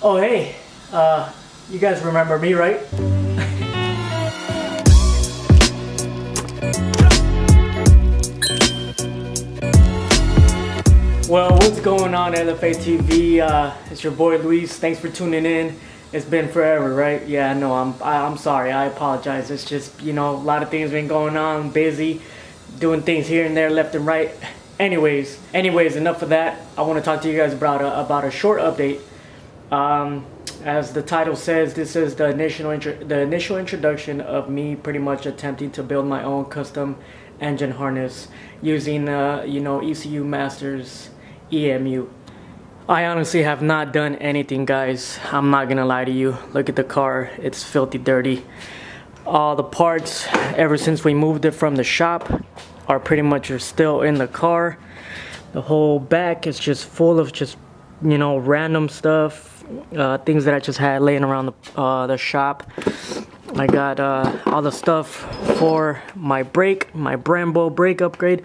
Oh hey, you guys remember me, right? Well, what's going on, LFATV? It's your boy Luis. Thanks for tuning in. It's been forever, right? Yeah, no, I'm sorry. I apologize. It's just, you know, a lot of things been going on. Busy, doing things here and there, left and right. Anyways, enough of that. I want to talk to you guys about a short update. As the title says, this is the initial introduction of me pretty much attempting to build my own custom engine harness using you know, ECU Masters EMU. I honestly have not done anything, guys. I'm not gonna lie to you. Look at the car, it's filthy dirty. All the parts, ever since we moved it from the shop, are pretty much still in the car. The whole back is just full of just, you know, random stuff, things that I just had laying around the shop. I got all the stuff for my brake, my Brembo brake upgrade.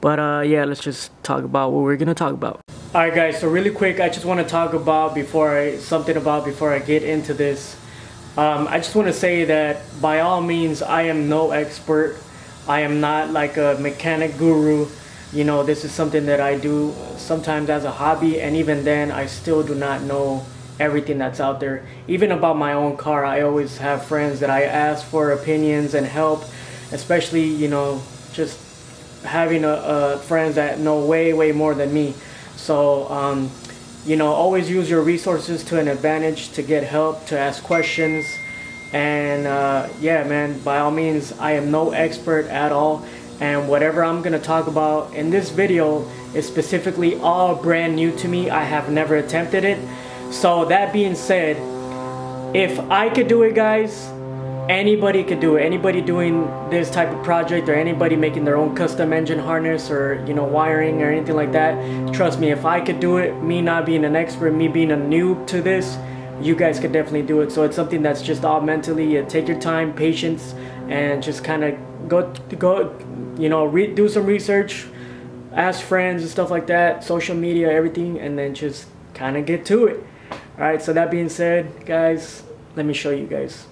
But yeah, let's just talk about what we're gonna talk about. Alright guys, so really quick, I just want to talk about before I get into this. I just want to say that by all means, I am no expert. I am not like a mechanic guru. You know, this is something that I do sometimes as a hobby, and even then I still do not know everything that's out there. Even about my own car, I always have friends that I ask for opinions and help, especially, you know, just having friends that know way more than me. So you know, always use your resources to an advantage to get help, to ask questions. And yeah man, by all means, I am no expert at all, and whatever I'm gonna talk about in this video is specifically all brand new to me. I have never attempted it. So that being said, if I could do it, guys, anybody could do it. Anybody doing this type of project, or anybody making their own custom engine harness, or, you know, wiring or anything like that, trust me, if I could do it, me not being an expert, me being a noob to this, you guys could definitely do it. So it's something that's just all mentally, take your time, patience, and just kind of go you know, do some research, ask friends and stuff like that, social media, everything, and then just kind of get to it. Alright, so that being said, guys, let me show you guys.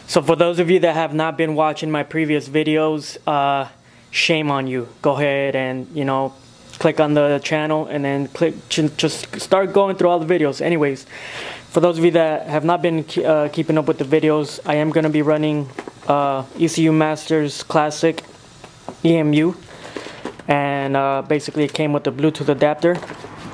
So for those of you that have not been watching my previous videos, shame on you. Go ahead and, you know, click on the channel and then just start going through all the videos. Anyways, for those of you that have not been keeping up with the videos, I am going to be running ECU Masters Classic EMU, and basically it came with the Bluetooth adapter.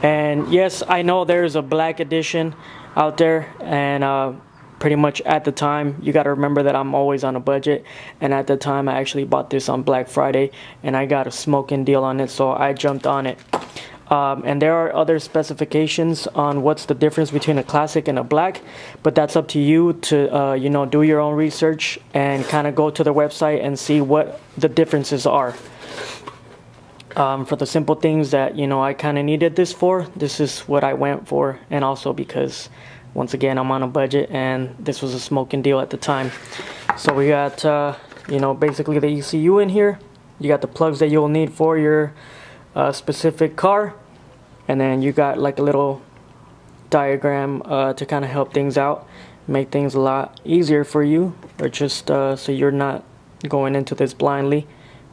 And yes, I know there's a black edition out there, and pretty much at the time, you got to remember that I'm always on a budget, and at the time I actually bought this on Black Friday and I got a smoking deal on it, so I jumped on it. And there are other specifications on what's the difference between a classic and a black, but that's up to you to you know, do your own research and kind of go to the website and see what the differences are. For the simple things that, you know, I kind of needed this for, this is what I went for, and also because, once again, I'm on a budget and this was a smoking deal at the time. So we got you know, basically the ECU in here. You got the plugs that you'll need for your specific car, and then you got like a little diagram to kind of help things out, make things a lot easier for you, or just so you're not going into this blindly.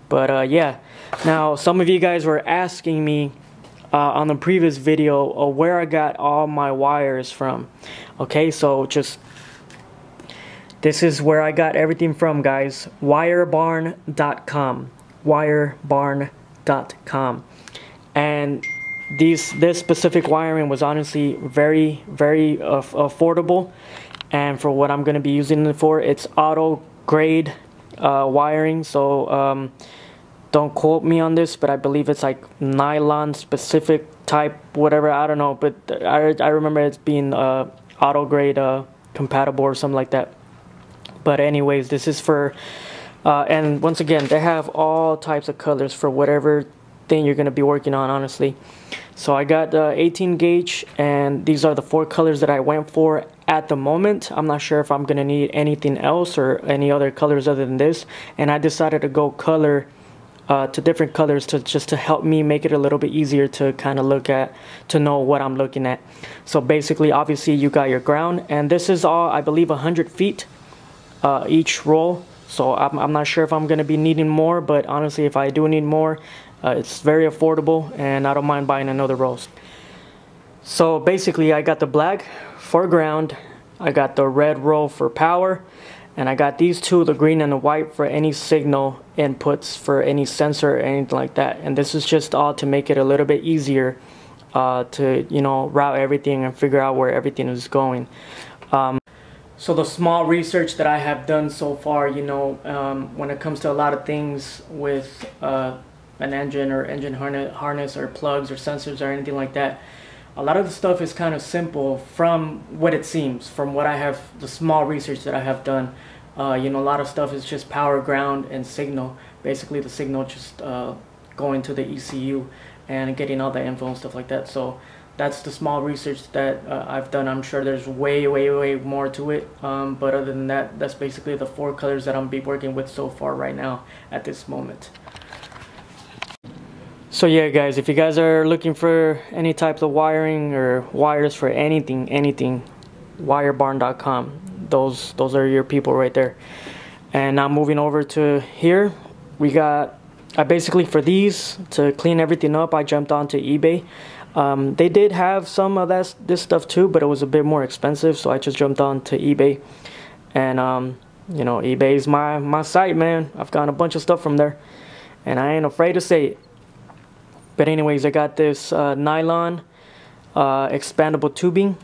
But yeah, now some of you guys were asking me on the previous video where I got all my wires from. Okay, so just this is where I got everything from, guys. Wirebarn.com. Wirebarn.com. And this specific wiring was honestly very affordable, and for what I'm going to be using it for, it's auto grade wiring. So don't quote me on this, but I believe it's like nylon specific type, whatever, I don't know, but I remember it's being auto grade compatible or something like that. But anyways, this is for and once again, they have all types of colors for whatever thing you're going to be working on, honestly. So I got the 18 gauge, and these are the 4 colors that I went for at the moment. I'm not sure if I'm going to need anything else or any other colors other than this, and I decided to go color to different colors to just to help me make it a little bit easier to kind of look at, to know what I'm looking at. So basically, obviously you got your ground, and this is all, I believe, 100 feet each roll. So I'm not sure if I'm gonna be needing more, but honestly, if I do need more, it's very affordable and I don't mind buying another roll. So basically I got the black for ground, I got the red roll for power, and I got these two, the green and the white, for any signal inputs for any sensor or anything like that. And this is just all to make it a little bit easier to, you know, route everything and figure out where everything is going. So the small research that I have done so far, you know, when it comes to a lot of things with an engine or engine harness or plugs or sensors or anything like that, a lot of the stuff is kind of simple from what it seems, from what I have, the small research that I have done. You know, a lot of stuff is just power, ground, and signal. Basically the signal just going to the ECU and getting all the info and stuff like that. So that's the small research that I've done. I'm sure there's way more to it, but other than that, that's basically the 4 colors that I'm working with so far right now at this moment. So yeah guys, if you guys are looking for any type of wiring or wires for anything, wirebarn.com, those are your people right there. And now moving over to here, we got, I basically, for these, to clean everything up, I jumped onto eBay. They did have some of this stuff too, but it was a bit more expensive, so I just jumped on to eBay. And you know, eBay's my site, man. I've gotten a bunch of stuff from there, and I ain't afraid to say it. But anyways, I got this nylon expandable tubing,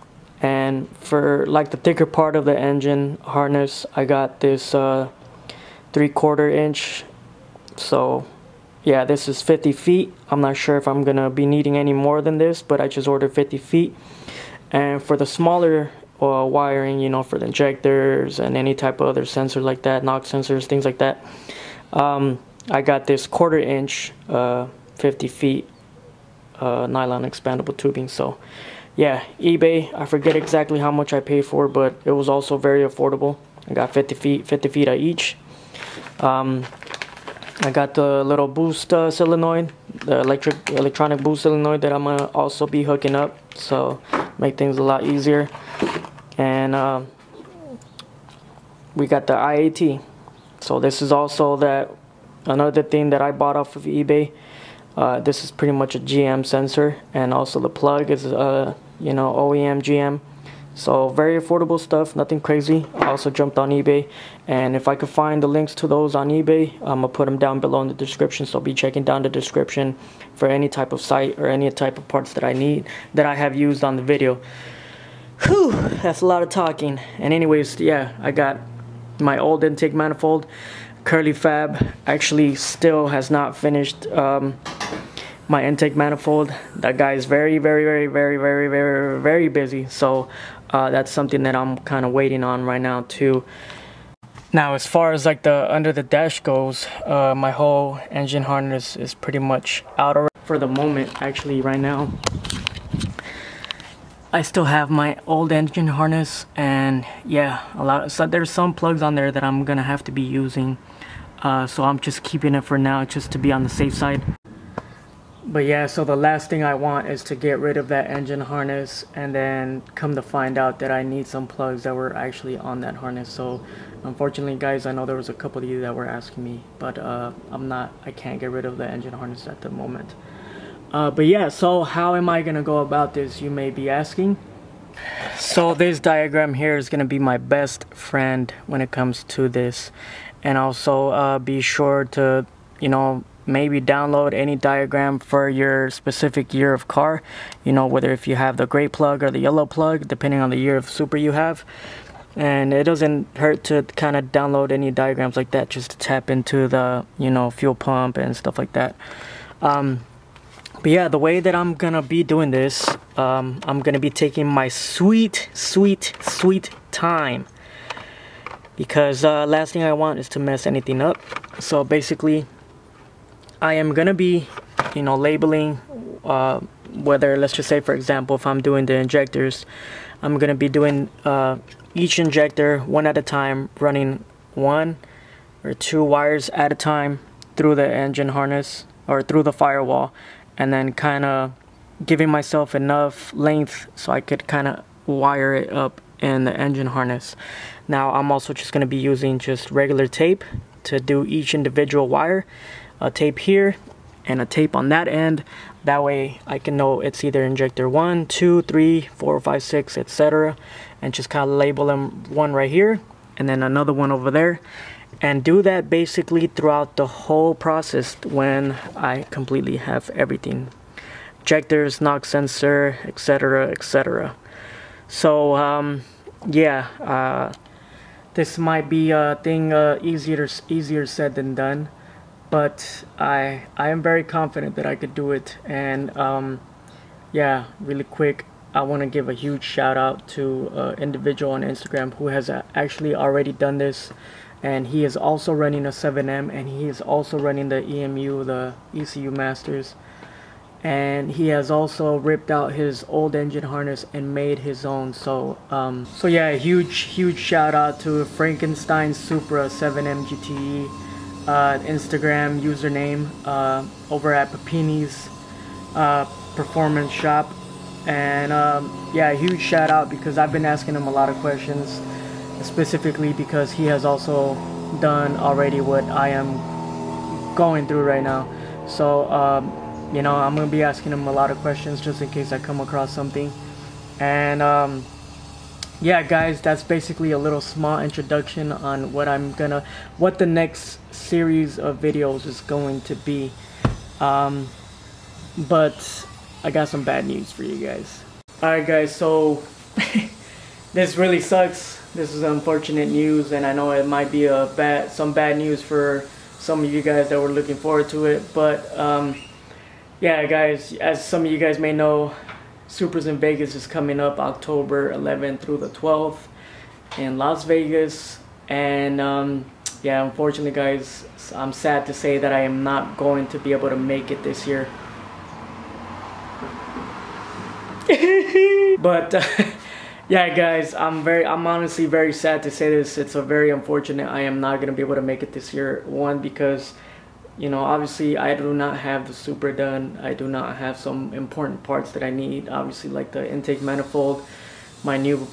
and for like the thicker part of the engine harness, I got this 3/4 inch. So yeah, this is 50 feet. I'm not sure if I'm gonna be needing any more than this, but I just ordered 50 feet. And for the smaller wiring, you know, for the injectors and any type of other sensor like that, knock sensors, things like that, I got this 1/4 inch 50 feet nylon expandable tubing. So yeah, eBay, I forget exactly how much I paid for, but it was also very affordable. I got 50 feet at each. I got the little boost solenoid, the electronic boost solenoid that I'm gonna also be hooking up, so make things a lot easier. And we got the IAT. So this is also another thing that I bought off of eBay. This is pretty much a GM sensor, and also the plug is you know, OEM GM. So very affordable stuff, nothing crazy. I also jumped on eBay, and if I could find the links to those on eBay, I'm gonna put them down below in the description. So be checking down the description for any type of site or any type of parts that I need, that I have used on the video. Whew, that's a lot of talking. And anyways, yeah, I got my old intake manifold. Curly Fab actually still has not finished my intake manifold. That guy is very busy, so that's something that I'm kind of waiting on right now too. Now as far as like the under the dash goes, my whole engine harness is pretty much out already for the moment. Actually right now I still have my old engine harness, and yeah, so there's some plugs on there that I'm gonna have to be using, so I'm just keeping it for now just to be on the safe side. But yeah, so the last thing I want is to get rid of that engine harness and then come to find out that I need some plugs that were actually on that harness. So unfortunately guys, I know there was a couple of you that were asking me, but I can't get rid of the engine harness at the moment. But yeah, so how am I gonna go about this, you may be asking? So this diagram here is gonna be my best friend when it comes to this. And also be sure to, you know, maybe download any diagram for your specific year of car, you know, whether if you have the gray plug or the yellow plug, depending on the year of Super you have. And it doesn't hurt to kind of download any diagrams like that just to tap into the, you know, fuel pump and stuff like that. But yeah, the way that I'm gonna be doing this, I'm gonna be taking my sweet time, because last thing I want is to mess anything up. So basically I am gonna be, you know, labeling whether, let's just say for example, if I'm doing the injectors, I'm gonna be doing each injector one at a time, running 1 or 2 wires at a time through the engine harness or through the firewall, and then kind of giving myself enough length so I could kind of wire it up in the engine harness. Now I'm also just going to be using just regular tape to do each individual wire, a tape here and a tape on that end. That way I can know it's either injector 1, 2, 3, 4, 5, 6, etc., and just kind of label them, one right here and then another one over there, and do that basically throughout the whole process when I completely have everything, injectors, knock sensor, etc., etc. So yeah, this might be a thing easier said than done, but I am very confident that I could do it. And yeah, really quick, I want to give a huge shout out to an individual on Instagram who has actually already done this, and he is also running a 7M, and he is also running the EMU, the ECU Masters, and he has also ripped out his old engine harness and made his own. So so yeah, huge shout out to Frankenstein Supra 7M GTE, Instagram username over at Papini's Performance Shop. And yeah, huge shout out, because I've been asking him a lot of questions, specifically because he has also done already what I am going through right now. So you know, I'm gonna be asking him a lot of questions just in case I come across something. And yeah guys, that's basically a little small introduction on what the next series of videos is going to be. But I got some bad news for you guys. Alright guys, so this really sucks. This is unfortunate news, and I know it might be some bad news for some of you guys that were looking forward to it. But yeah guys, as some of you guys may know, Supras in Vegas is coming up October 11th through the 12th in Las Vegas. And yeah, unfortunately guys, I'm sad to say that I am not going to be able to make it this year. But yeah guys, I'm honestly very sad to say this. It's a very unfortunate. I am not going to be able to make it this year. One, because, you know, obviously I do not have the Supra done. I do not have some important parts that I need, obviously, like the intake manifold, my new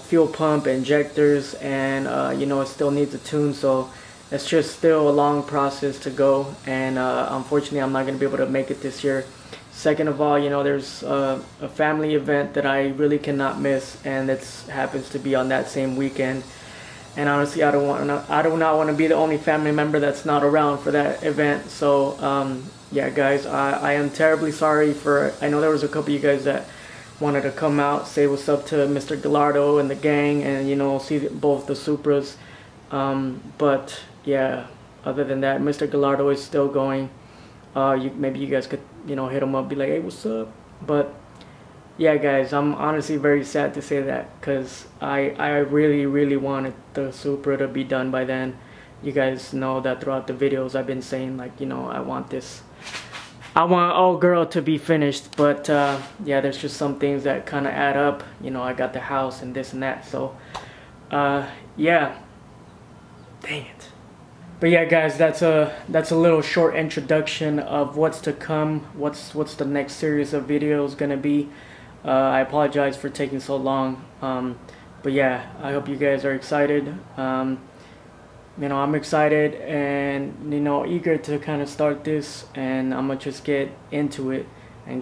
fuel pump, injectors, and you know, it still needs a tune. So it's just still a long process to go, and unfortunately I'm not going to be able to make it this year. Second of all, you know, there's a family event that I really cannot miss, and it happens to be on that same weekend. And honestly, I do not want to be the only family member that's not around for that event. So yeah guys, I am terribly sorry for, I know there was a couple of you guys that wanted to come out, say what's up to Mr. Gallardo and the gang, and you know, see both the Supras. But yeah, other than that, Mr. Gallardo is still going. Maybe you guys could, you know, hit him up, be like, hey, what's up? But yeah guys, I'm honestly very sad to say that, because I really wanted the Supra to be done by then. You guys know that throughout the videos I've been saying, like, you know, I want old girl to be finished. But yeah, there's just some things that kind of add up. You know, I got the house and this and that, so yeah, dang it. But yeah guys, that's a little short introduction of what's to come, what's the next series of videos gonna be. I apologize for taking so long, but yeah, I hope you guys are excited. You know, I'm excited and, you know, eager to kind of start this, and I'm gonna just get into it and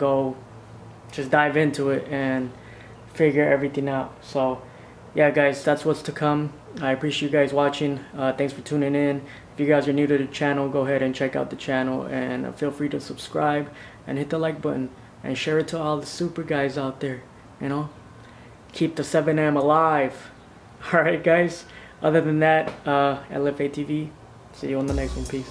just dive into it and figure everything out. So yeah guys, that's what's to come. I appreciate you guys watching. Thanks for tuning in. If you guys are new to the channel, go ahead and check out the channel, and feel free to subscribe and hit the like button and share it to all the super guys out there. You know, keep the 7M alive. Alright guys, other than that, LFATV, see you on the next one. Peace.